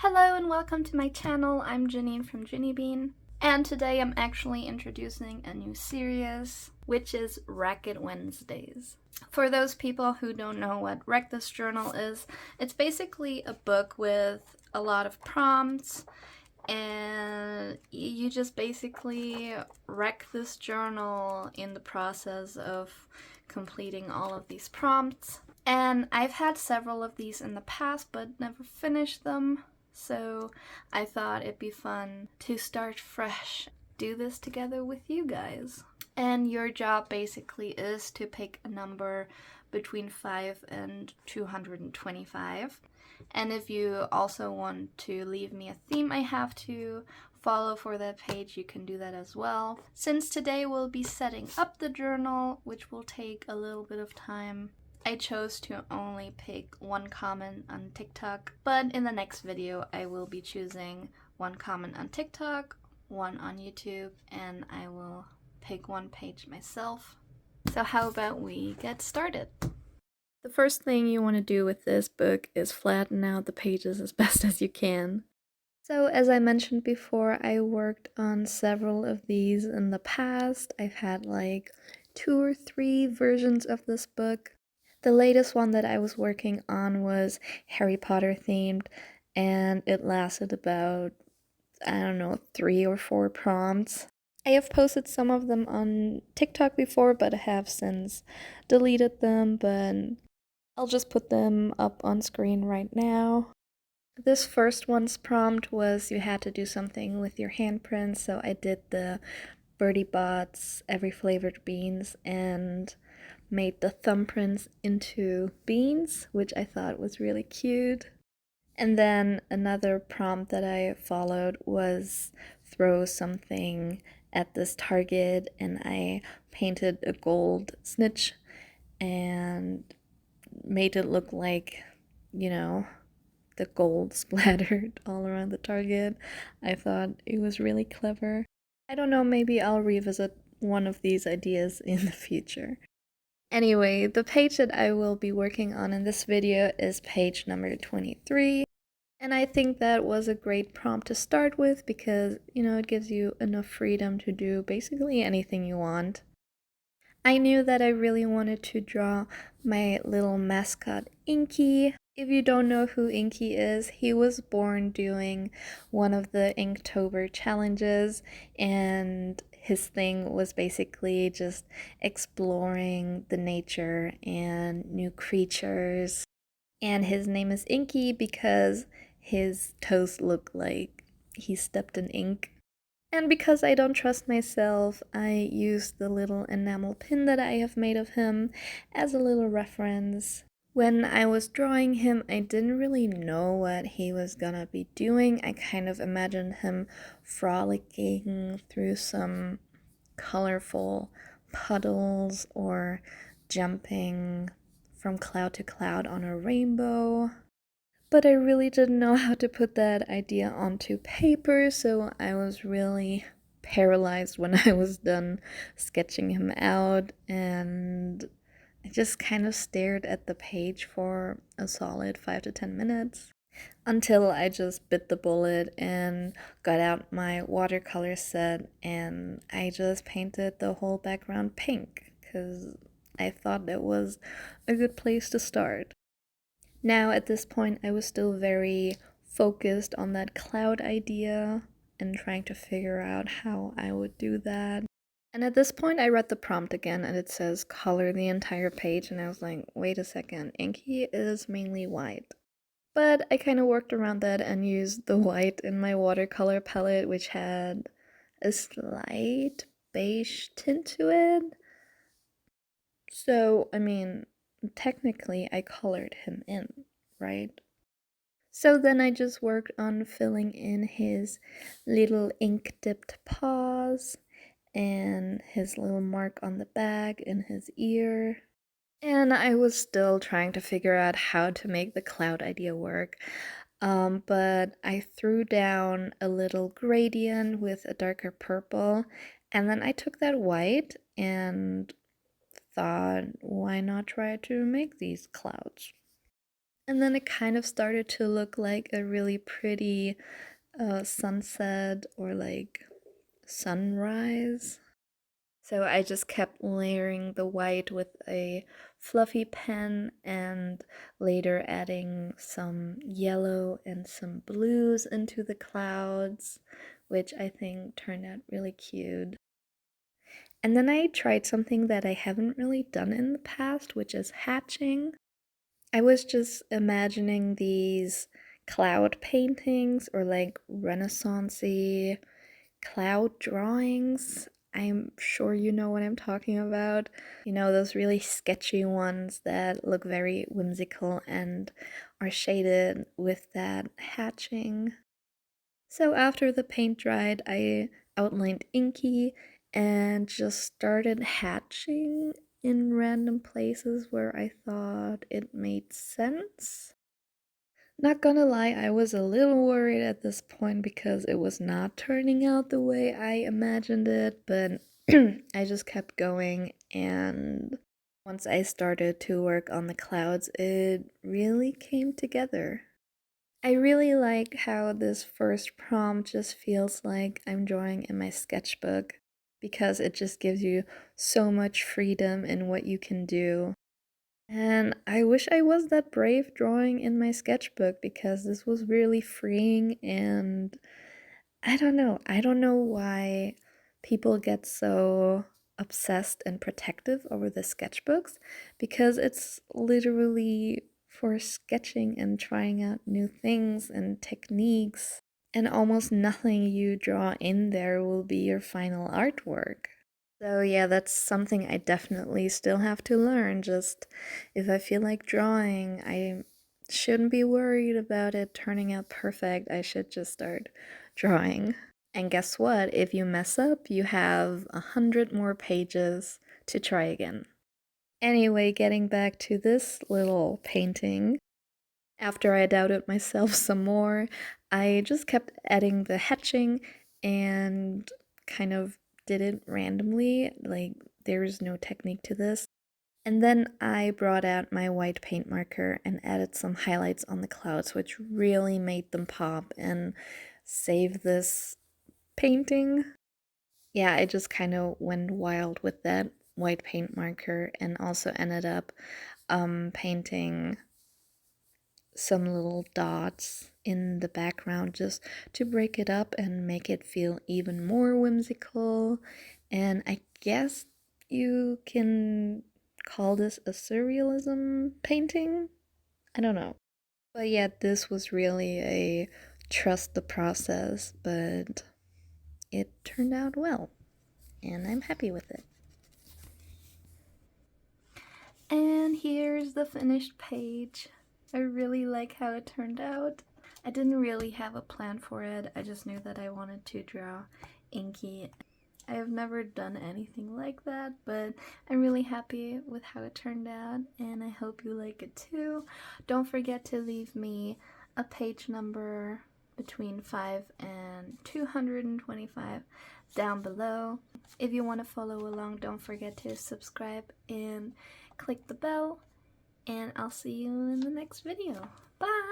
Hello and welcome to my channel. I'm Janine from Ginny Bean, and today I'm actually introducing a new series, which is Racket Wednesdays. For those people who don't know what Wreck This Journal is, it's basically a book with a lot of prompts, and you just basically wreck this journal in the process of completing all of these prompts. And I've had several of these in the past but never finished them, so I thought it'd be fun to start fresh, do this together with you guys. And your job basically is to pick a number between 5 and 225. And if you also want to leave me a theme I have to follow for that page, you can do that as well. Since today we'll be setting up the journal, which will take a little bit of time, I chose to only pick one comment on TikTok, but in the next video I will be choosing one comment on TikTok, one on YouTube, and I will pick one page myself. So how about we get started? The first thing you want to do with this book is flatten out the pages as best as you can. So as I mentioned before, I worked on several of these in the past. I've had like 2 or 3 versions of this book. The latest one that I was working on was Harry Potter themed, and it lasted about, I don't know, 3 or 4 prompts. I have posted some of them on TikTok before, but I have since deleted them, but I'll just put them up on screen right now. This first one's prompt was you had to do something with your handprints, so I did the Bertie Bott's Every Flavored Beans and made the thumbprints into beans, which I thought was really cute. And then another prompt that I followed was throw something at this target, and I painted a gold snitch and made it look like, you know, the gold splattered all around the target. I thought it was really clever. I don't know, maybe I'll revisit one of these ideas in the future. Anyway, the page that I will be working on in this video is page number 23. And I think that was a great prompt to start with because, it gives you enough freedom to do basically anything you want. I knew that I really wanted to draw my little mascot Inky. If you don't know who Inky is, he was born doing one of the Inktober challenges, and his thing was basically just exploring the nature and new creatures. And his name is Inky because his toes look like he stepped in ink. And because I don't trust myself, I used the little enamel pin that I have made of him as a little reference. When I was drawing him, I didn't really know what he was gonna be doing. I kind of imagined him frolicking through some colorful puddles or jumping from cloud to cloud on a rainbow. But I really didn't know how to put that idea onto paper, so I was really paralyzed when I was done sketching him out, and I just kind of stared at the page for a solid 5 to 10 minutes until I just bit the bullet and got out my watercolor set, and I just painted the whole background pink because I thought that was a good place to start. Now, at this point, I was still very focused on that cloud idea and trying to figure out how I would do that. And at this point, I read the prompt again and it says color the entire page, and I was like, wait a second, Inky is mainly white. But I kind of worked around that and used the white in my watercolor palette, which had a slight beige tint to it. So, I mean, technically, I colored him in, right? So then I just worked on filling in his little ink dipped paws and his little mark on the back and his ear. And I was still trying to figure out how to make the cloud idea work. But I threw down a little gradient with a darker purple, and then I took that white and thought, why not try to make these clouds? And then it kind of started to look like a really pretty sunset or like sunrise. So I just kept layering the white with a fluffy pen and later adding some yellow and some blues into the clouds, which I think turned out really cute. And then I tried something that I haven't really done in the past, which is hatching. I was just imagining these cloud paintings or like Renaissance-y cloud drawings. I'm sure you know what I'm talking about. You know, those really sketchy ones that look very whimsical and are shaded with that hatching. So after the paint dried, I outlined Inky and just started hatching in random places where I thought it made sense. Not gonna lie, I was a little worried at this point because it was not turning out the way I imagined it, but I just kept going, and once I started to work on the clouds, it really came together. I really like how this first prompt just feels like I'm drawing in my sketchbook because it just gives you so much freedom in what you can do. And I wish I was that brave drawing in my sketchbook because this was really freeing, and I don't know. I don't know why people get so obsessed and protective over the sketchbooks because it's literally for sketching and trying out new things and techniques, and almost nothing you draw in there will be your final artwork. So, yeah, that's something I definitely still have to learn. Just if I feel like drawing, I shouldn't be worried about it turning out perfect. I should just start drawing. And guess what? If you mess up, you have 100 more pages to try again. Anyway, getting back to this little painting, after I doubted myself some more, I just kept adding the hatching and kind of did it randomly. Like, there's no technique to this. And then I brought out my white paint marker and added some highlights on the clouds, which really made them pop and save this painting. Yeah, I just kind of went wild with that white paint marker and also ended up painting some little dots in the background just to break it up and make it feel even more whimsical. And I guess you can call this a surrealism painting? I don't know. But yeah, this was really a trust the process, but it turned out well, and I'm happy with it. And here's the finished page. I really like how it turned out. I didn't really have a plan for it, I just knew that I wanted to draw Inky. I have never done anything like that, but I'm really happy with how it turned out, and I hope you like it too. Don't forget to leave me a page number between 5 and 225 down below. If you want to follow along, don't forget to subscribe and click the bell, and I'll see you in the next video. Bye!